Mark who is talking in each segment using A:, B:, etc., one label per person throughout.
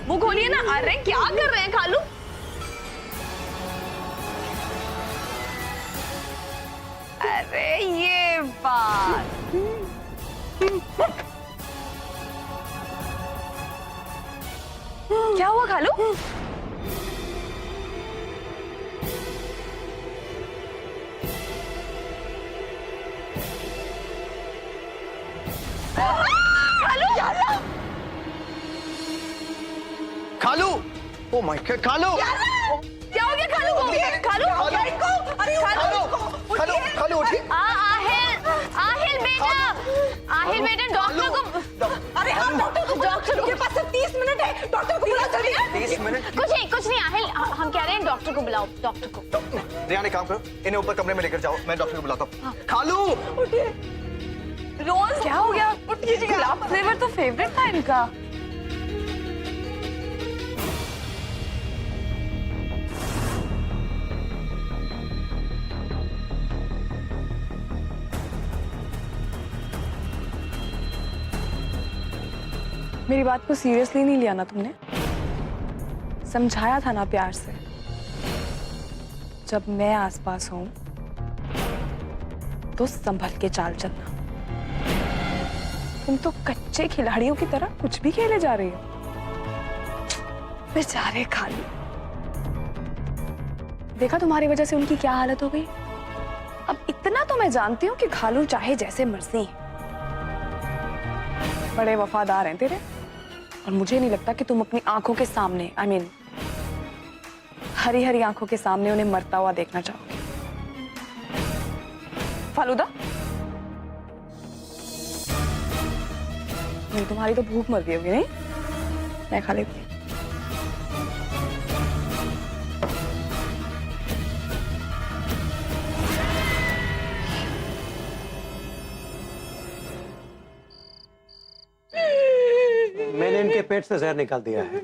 A: मुंह खोलिए ना। अरे क्या कर रहे हैं खालू? अरे ये बात। क्या हुआ खालू?
B: खालू, ओ माय गॉड, खालू
A: क्या हो गया खालू को? खालू
B: खालू खालू उठिए।
A: आहिल बेटा डॉक्टर को। अरे हाँ डॉक्टर के पास 30 मिनट है, डॉक्टर को बुलाओ जल्दी।
B: 30 मिनट?
A: कुछ नहीं आहिल, हम कह रहे हैं डॉक्टर को बुलाओ, डॉक्टर को।
B: रिया ने काम करो, इन्हें ऊपर कमरे में लेकर जाओ, मैं डॉक्टर को बुलाता हूँ। खालू
A: उठिए। रोज क्या हो गया? गुलाब फ्लेवर तो फेवरेट था इनका। मेरी बात को सीरियसली नहीं लिया ना तुमने? समझाया था ना प्यार से। जब मैं आसपास हूं तो संभल के चाल चलना। तुम तो कच्चे खिलाड़ियों की तरह कुछ भी खेले जा रही हो। बेचारे खालू, देखा तुम्हारी वजह से उनकी क्या हालत हो गई। अब इतना तो मैं जानती हूँ कि खालू चाहे जैसे मर्जी, बड़े वफादार हैं तेरे, और मुझे नहीं लगता कि तुम अपनी आंखों के सामने, I mean, हरी हरी आंखों के सामने उन्हें मरता हुआ देखना चाहोगे। फालूदा, नहीं तुम्हारी तो भूख मर गई होगी, नहीं? मैं खा लेती हूँ।
C: मैंने इनके पेट से जहर निकाल दिया है,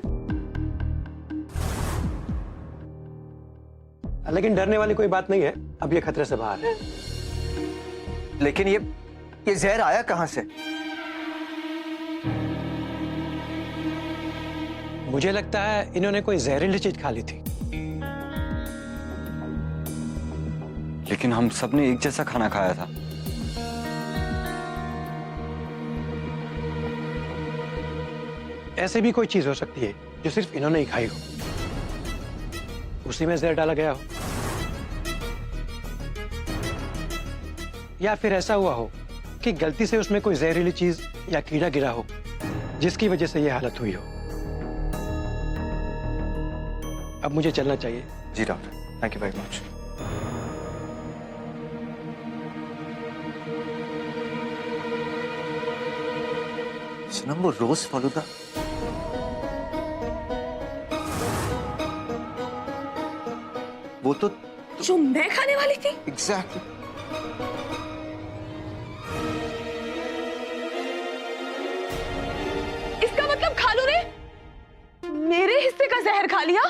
C: लेकिन डरने वाली कोई बात नहीं है। अब ये खतरे से बाहर है।
B: लेकिन ये जहर आया कहां से?
C: मुझे लगता है इन्होंने कोई जहरीली चीज खा ली थी।
D: लेकिन हम सबने एक जैसा खाना खाया था।
C: ऐसे भी कोई चीज हो सकती है जो सिर्फ इन्होंने ही खाई हो, उसी में जहर डाला गया हो। या फिर ऐसा हुआ हो कि गलती से उसमें कोई जहरीली चीज या कीड़ा गिरा हो, जिसकी वजह से यह हालत हुई हो। अब मुझे चलना चाहिए।
B: जी doctor, thank you very much. Sanam, वो रोज फालूदा वो तो
A: जो मैं खाने वाली थी?
B: एग्जैक्टली।
A: इसका मतलब खालू ने मेरे हिस्से का जहर खा लिया?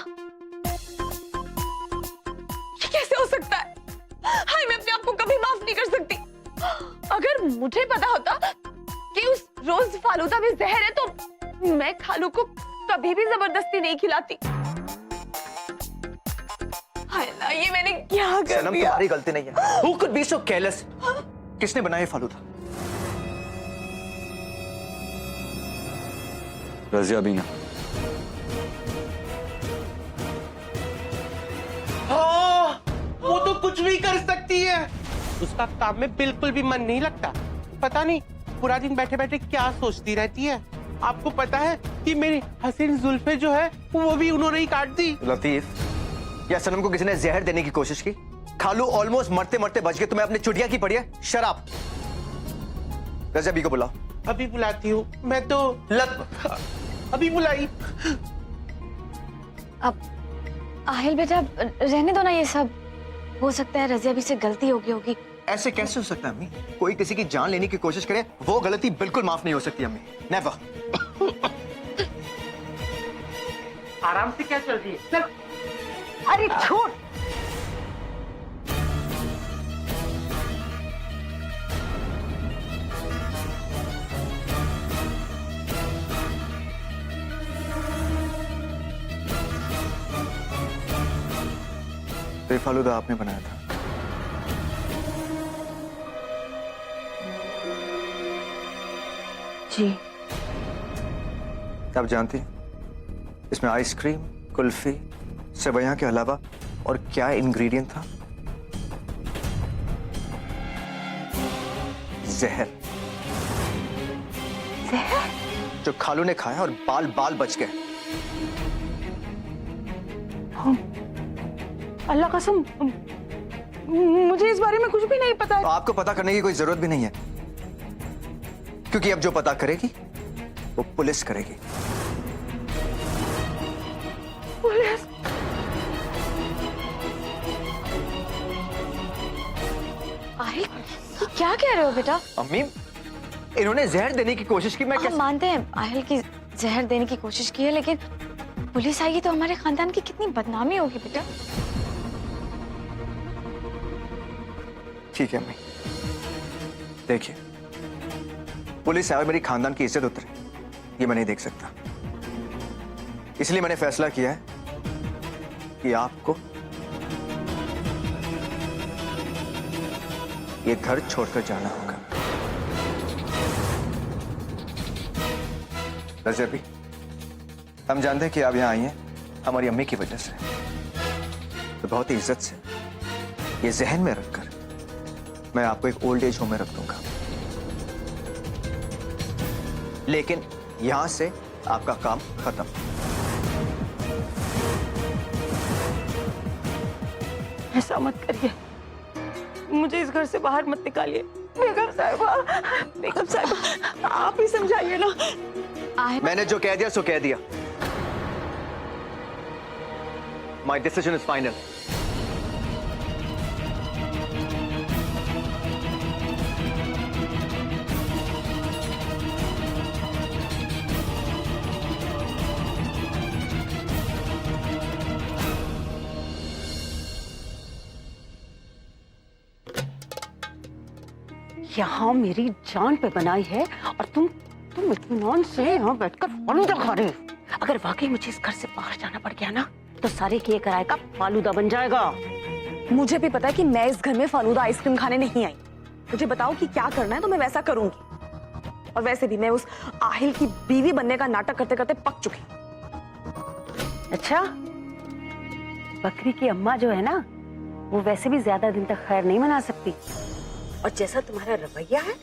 A: ये कैसे हो सकता है? हाय, मैं अपने आप को कभी माफ नहीं कर सकती। अगर मुझे पता होता कि उस रोज फालूदा में जहर है तो मैं खालू को कभी भी जबरदस्ती नहीं खिलाती। हाय ना, ये मैंने क्या कर
B: सनम,
A: दिया?
B: तुम्हारी गलती नहीं है। Who could be so careless? किसने बनाया ये फालूदा?
D: रजिया बीना।
E: हाँ, वो तो कुछ भी कर सकती है। उसका काम में बिल्कुल भी मन नहीं लगता। पता नहीं पूरा दिन बैठे बैठे क्या सोचती रहती है। आपको पता है कि मेरी हसीन जुल्फे जो है वो भी उन्होंने ही काट दी।
B: लतीफ, या सनम को किसी ने जहर देने की कोशिश की? खालू ऑलमोस्ट मरते मरते बच गए, तुम्हें अपनी चुटिया की पड़ी है शराब। रज़िया बी को बुलाओ।
E: अभी बुलाती हूँ। मैं तो
B: लत
E: अभी बुलाई।
F: अब आहिल बेटा रहने दो ना, ये सब हो सकता है रज़िया भी से गलती हो गई होगी।
B: ऐसे कैसे हो सकता है अम्मी? कोई किसी की जान लेने की कोशिश करे, वो गलती बिल्कुल माफ नहीं हो सकती अम्मी। नेवर।
E: आराम से क्या चल रही है? चल।
F: अरे छोड़।
B: तो ये फालूदा आपने बनाया था?
F: जी।
B: आप जानती हैं इसमें आइसक्रीम, कुल्फी, सेवइयां के अलावा और क्या इंग्रेडिएंट था? जहर।
F: जहर?
B: जो खालू ने खाया और बाल बाल बच गए।
A: अल्लाह कसम, मुझे इस बारे में कुछ भी नहीं पता।
B: तो आपको पता करने की कोई जरूरत भी नहीं है, क्योंकि अब जो पता करेगी वो पुलिस करेगी।
A: पुलिस?
F: आहिल, क्या कह रहे हो बेटा?
B: अम्मी, इन्होंने जहर देने की कोशिश की। मैं
F: हम
B: कैसे?
F: मानते हैं आहिल की जहर देने की कोशिश की है, लेकिन पुलिस आएगी तो हमारे खानदान की कितनी बदनामी होगी बेटा।
B: ठीक है अम्मी, देखिए, पुलिस आए और मेरी खानदान की इज्जत उतरे, ये मैं नहीं देख सकता। इसलिए मैंने फैसला किया है कि आपको ये घर छोड़कर जाना होगा। रज़िया भी, हम जानते हैं कि आप यहां आई हैं हमारी अम्मी की वजह से, तो बहुत ही इज्जत से ये जहन में रखकर मैं आपको एक ओल्ड एज होम में रख दूंगा, लेकिन यहां से आपका काम खत्म।
A: ऐसा मत करिए, मुझे इस घर से बाहर मत निकालिए। बेगम साहिबा, बेगम साहिबा, आप ही समझाइए ना।
F: आहिल,
B: मैंने जो कह दिया सो कह दिया। My decision is final.
G: यहाँ मेरी जान पे बनाई है और तुम इत्मीनान से यहाँ बैठकर फालूदा खा रहे हो। अगर वाकई मुझे इस घर से बाहर जाना पड़ गया ना, तो सारे किए कराए का फालूदा बन जाएगा।
A: मुझे भी पता है कि मैं इस घर में फालूदा आइसक्रीम खाने नहीं आई। मुझे बताओ कि क्या करना है तो मैं वैसा करूंगी। और वैसे भी मैं उस आहिल की बीवी बनने का नाटक करते करते पक चुकी।
G: अच्छा, बकरी की अम्मा जो है ना, वो वैसे भी ज्यादा दिन तक खैर नहीं मना सकती। और जैसा तुम्हारा रवैया है,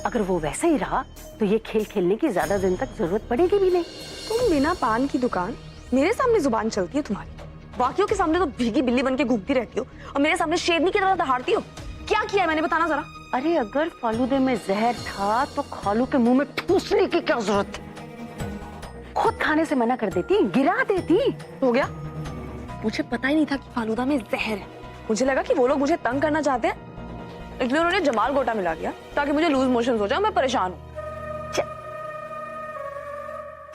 G: अगर वो वैसा ही रहा तो ये खेल खेलने की ज्यादा दिन तक जरूरत पड़ेगी भी नहीं।
A: तुम बिना पान की दुकान, मेरे सामने जुबान चलती है तुम्हारी, बाकियों के सामने तो भीगी बिल्ली बन के घूमती रहती हो और मेरे सामने शेरनी की तरह दहाड़ती हो। क्या किया है मैंने, बताना जरा।
G: अरे अगर फालूदे में जहर था तो खालू के मुंह में ठूसने की क्या जरूरत थी? खुद खाने से मना कर देती, गिरा देती।
A: हो गया, मुझे पता ही नहीं था कि फालूदा में जहर है। मुझे लगा कि वो लोग मुझे तंग करना चाहते हैं, इसलिए उन्होंने जमाल गोटा मिला दिया ताकि मुझे लूज मोशंस हो जाए, मैं परेशान हूँ।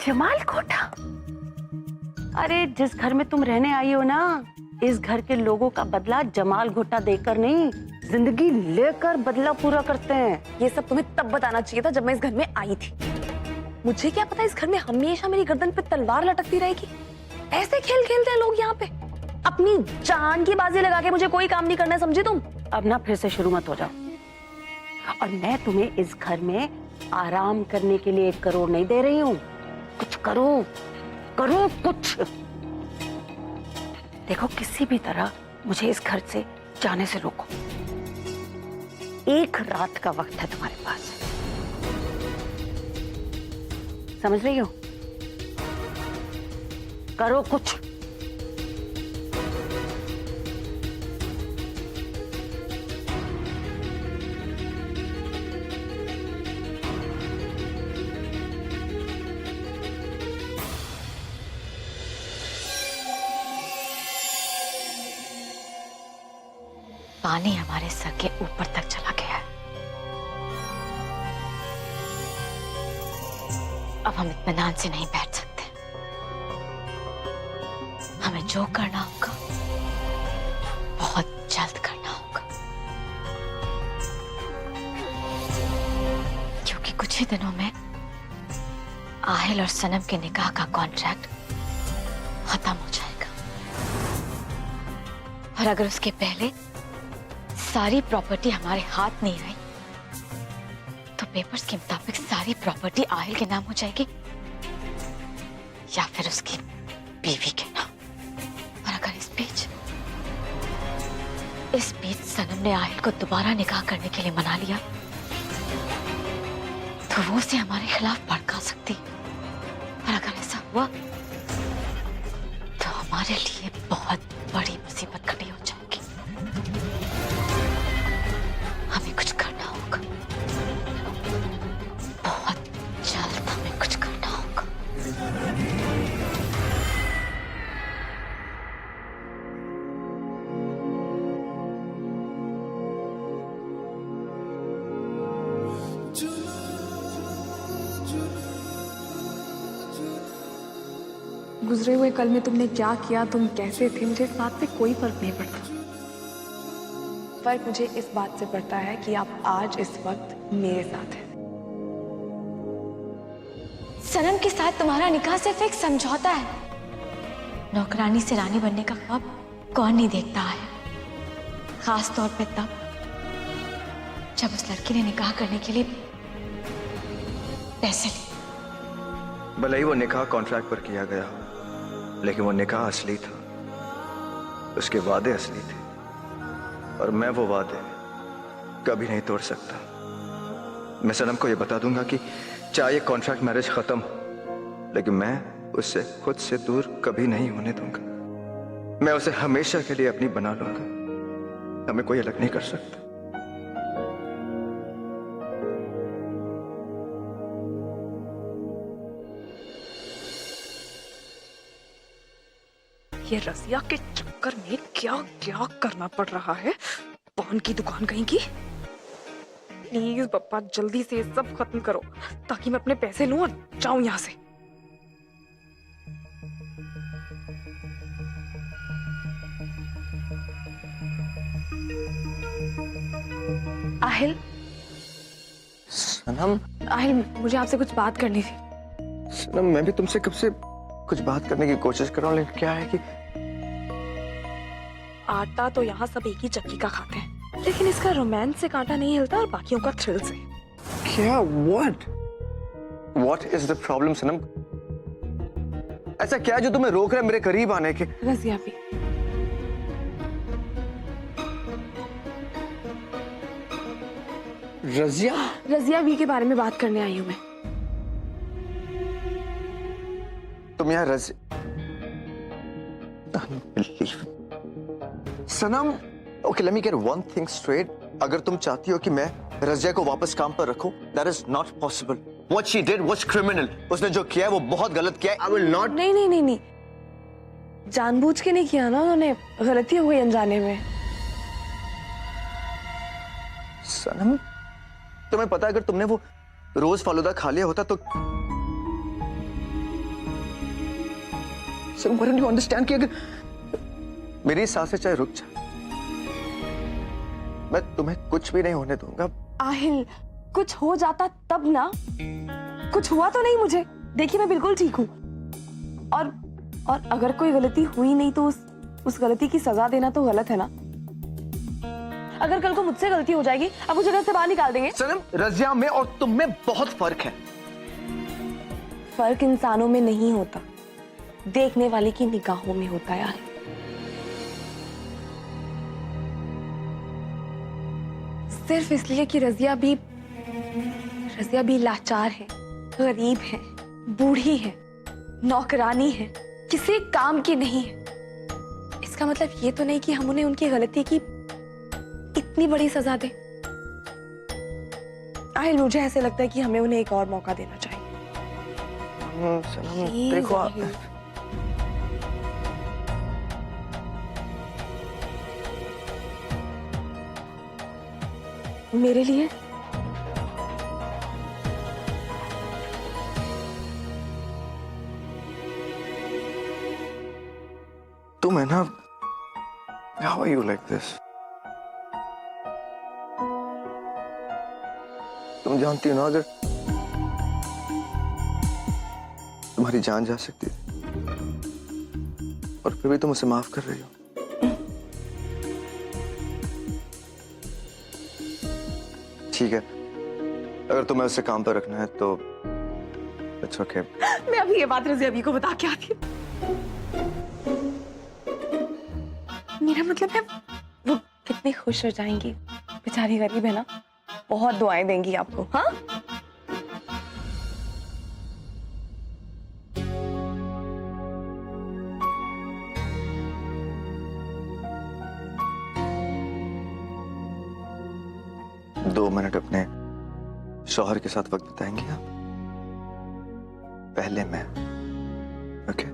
G: जमाल गोटा? अरे जिस घर में तुम रहने आई हो ना, इस घर के लोगों का बदला जमाल घोटा देकर नहीं, जिंदगी लेकर बदला पूरा करते हैं।
A: ये सब तुम्हें तब बताना चाहिए था जब मैं इस घर में आई थी। मुझे क्या पता इस घर में हमेशा मेरी गर्दन पे तलवार लटकती रहेगी। ऐसे खेल खेलते हैं लोग यहाँ पे, अपनी जान की बाजी लगा के मुझे कोई काम नहीं करना है, समझे तुम?
G: अब ना फिर से शुरू मत हो जाओ। और मैं तुम्हें इस घर में आराम करने के लिए 1 करोड़ नहीं दे रही हूँ। कुछ करो, करो कुछ। देखो, किसी भी तरह मुझे इस घर से जाने से रोको। 1 रात का वक्त है तुम्हारे पास, समझ रही हो? करो कुछ।
F: पानी हमारे सर के ऊपर तक चला गया है। अब हम इत्मीनान से नहीं बैठ सकते। हमें जो करना होगा बहुत जल्द करना होगा, क्योंकि कुछ ही दिनों में आहिल और सनम के निकाह का कॉन्ट्रैक्ट खत्म हो जाएगा और अगर उसके पहले सारी प्रॉपर्टी हमारे हाथ नहीं आई तो पेपर्स के मुताबिक सारी प्रॉपर्टी आहिल के नाम हो जाएगी या फिर उसकी बीवी के नाम। और अगर इस बीच सनम ने आहिल को दोबारा निकाह करने के लिए मना लिया तो वो उसे हमारे खिलाफ भड़का सकती। और अगर ऐसा हुआ तो हमारे लिए बहुत बड़ी मुसीबत खड़ी हो जाएगी। हमें कुछ करना होगा, बहुत जल्द हमें कुछ करना होगा।
H: गुजरे हुए कल में तुमने क्या किया, तुम कैसे थे, मुझे इस बात से कोई फर्क नहीं पड़ता। फर्क मुझे इस बात से पड़ता है कि आप आज इस वक्त मेरे साथ हैं।
F: सनम के साथ तुम्हारा निकाह सिर्फ एक समझौता है। नौकरानी से रानी बनने का ख्वाब कौन नहीं देखता है, खास तौर पे तब जब उस लड़की ने निकाह करने के लिए पैसे लिए।
B: भले ही वो निकाह कॉन्ट्रैक्ट पर किया गया हो, लेकिन वो निकाह असली था, उसके वादे असली थे और मैं वो वादे कभी नहीं तोड़ सकता। मैं सनम को ये बता दूंगा कि चाहे कॉन्ट्रैक्ट मैरिज खत्म हो, लेकिन मैं उससे खुद से दूर कभी नहीं होने दूंगा। मैं उसे हमेशा के लिए अपनी बना लूंगा, हमें कोई अलग नहीं कर सकता।
H: ये रसिया के चक्कर में क्या क्या करना पड़ रहा है। पान की दुकान कहीं की। प्लीज पप्पा जल्दी से ये सब खत्म करो ताकि मैं अपने पैसे लूं और जाऊं यहाँ से। आहिल,
B: सनम,
H: आहिल मुझे आपसे कुछ बात करनी थी।
B: सनम मैं भी तुमसे कब से कुछ बात करने की कोशिश कर रहा हूँ, लेकिन क्या है कि
H: आटा तो यहाँ सब एक ही चक्की का खाते हैं, लेकिन इसका रोमांस से कांटा नहीं हिलता और बाकियों का थ्रिल से।
B: क्या what is the problem सनम? ऐसा क्या है जो तुम्हें रोक रहा है मेरे करीब आने के?
H: रजिया भी। रजिया भी के बारे में बात करने आई हूँ मैं।
B: तुम यहाँ सनम, okay, let me get one thing straight. अगर तुम चाहती हो कि मैं रजिया को वापस काम पर रखूं, that is not possible. What she did was criminal. उसने जो किया है वो बहुत गलत किया है. I will not.
H: नहीं, जानबूझ के नहीं किया ना उन्होंने, गलती हो गई अनजाने में।
B: सनम, तुम्हें पता है अगर तुमने वो रोज फालूदा खा लिया होता तो सनम, why don't you understand कि अगर मेरी सांसें चाहे रुक जाए, मैं तुम्हें कुछ भी नहीं होने दूंगा।
H: आहिल, कुछ हो जाता तब ना। कुछ हुआ तो नहीं मुझे, देखिए मैं बिल्कुल ठीक हूँ। और अगर कोई गलती हुई नहीं तो उस गलती की सजा देना तो गलत है ना। अगर कल को मुझसे गलती हो जाएगी, अब मुझे घर से बाहर निकाल देंगे।
B: सनम, रजिया में और तुम में बहुत फर्क है।
H: फर्क इंसानों में नहीं होता, देखने वाले की निगाहों में होता है। सिर्फ इसलिए कि रजिया भी लाचार है, गरीब है, बूढ़ी है, नौकरानी है, किसी काम की नहीं है, इसका मतलब ये तो नहीं कि हम उन्हें उनकी गलती की इतनी बड़ी सजा दें। आहिल, मुझे ऐसे लगता है कि हमें उन्हें एक और मौका देना चाहिए।
B: सनम, देखो
H: मेरे लिए
B: तुम है ना, how are you like this? तुम जानती हो ना अगर तुम्हारी जान जा सकती है और फिर भी तुम उसे माफ कर रही हो। ठीक है, अगर तुम्हें उसे काम पर रखना है तो इट्स ओके।
A: मैं अभी ये बात रज़िया अभी को बता के आती हूँ। मेरा मतलब है वो कितनी खुश हो जाएंगी, बेचारी गरीब है ना, बहुत दुआएं देंगी आपको। हाँ
B: दो मिनट अपने शौहर के साथ वक्त बिताएंगे आप, पहले मैं। ओके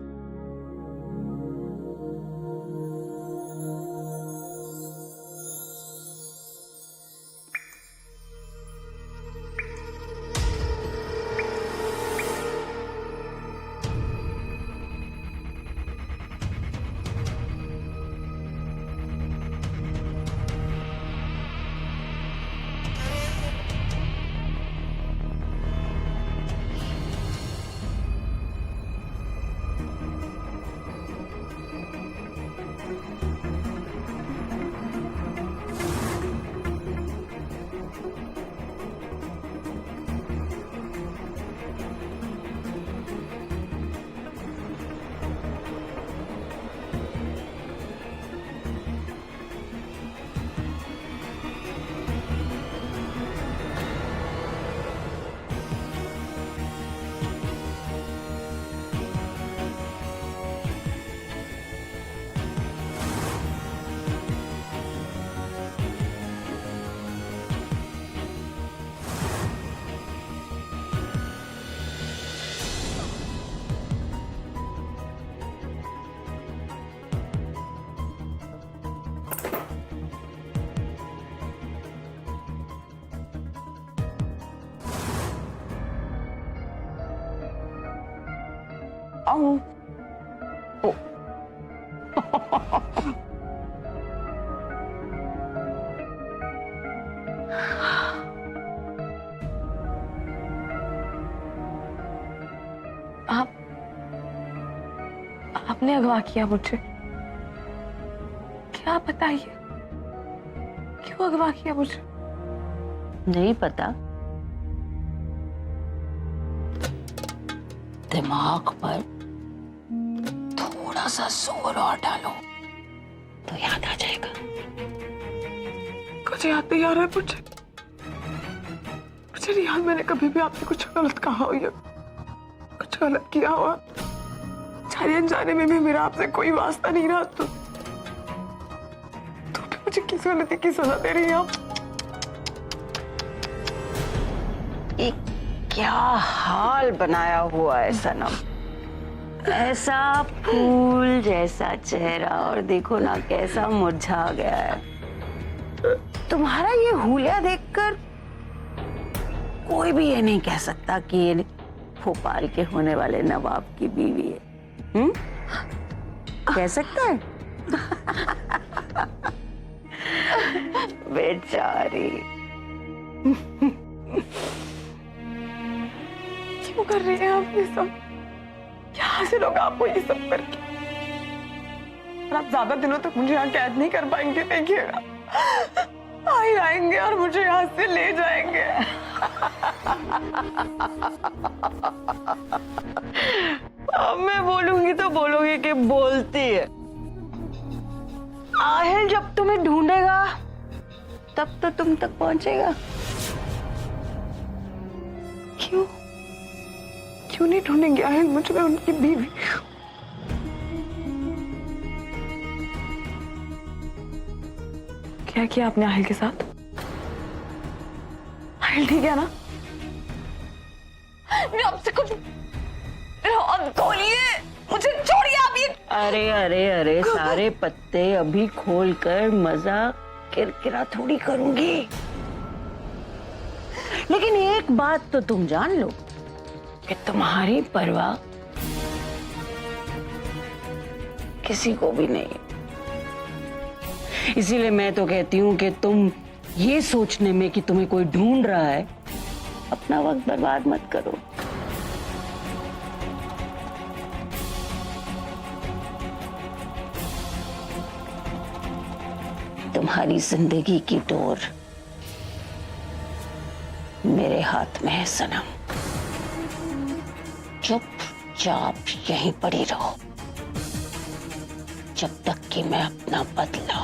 H: आपने अगवा किया मुझे, क्या बताइए, क्यों अगवा किया मुझे?
G: नहीं पता, दिमाग पर थोड़ा सा जोर और डालो तो याद आ जाएगा।
H: कुछ याद नहीं आ रहा है मुझे नहीं याद मैंने कभी भी आपसे कुछ गलत कहा हो या कुछ गलत किया हो। जाने अनजाने में भी मेरा आपसे कोई वास्ता नहीं रहा, तो भी मुझे किस गलती की सजा दे रही हैं आप?
G: क्या हाल बनाया हुआ है सनम, ऐसा फूल जैसा चेहरा और देखो ना कैसा मुरझा गया है। तुम्हारा ये हुलिया देखकर कोई भी ये नहीं कह सकता कि ये भोपाल के होने वाले नवाब की बीवी है। कह सकता है? बेचारी।
H: क्यों कर रही हैं आप ये सब? क्या हासिल होगा आपको ये सब करके? और आप ज्यादा दिनों तक मुझे यहाँ कैद नहीं कर पाएंगे, देखिएगा। आएंगे और मुझे यहाँ से ले जाएंगे।
G: अब मैं बोलूंगी तो बोलोगे कि बोलती है। आहिल जब तुम्हें ढूंढेगा तब तो तुम तक पहुंचेगा।
H: क्यों नहीं ढूंढेंगे आहिल मुझे? मैं उनकी बीवी। क्या किया आपने आहिल के साथ? आहिल ठीक है ना? मैं आपसे कुछ खोलिए, मुझे छोड़िए आप ये।
G: अरे अरे अरे सारे पत्ते अभी खोलकर मजा किरकिरा थोड़ी करूंगी। लेकिन एक बात तो तुम जान लो कि तुम्हारी परवाह किसी को भी नहीं है। इसीलिए मैं तो कहती हूँ कि तुम ये सोचने में कि तुम्हें कोई ढूंढ रहा है अपना वक्त बर्बाद मत करो। तुम्हारी जिंदगी की डोर मेरे हाथ में है सनम। चुपचाप यहीं पड़ी रहो जब तक कि मैं अपना बदला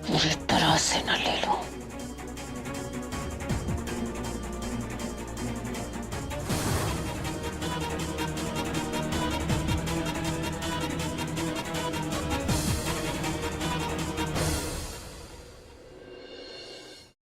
G: पूरी तरह से न ले लूं।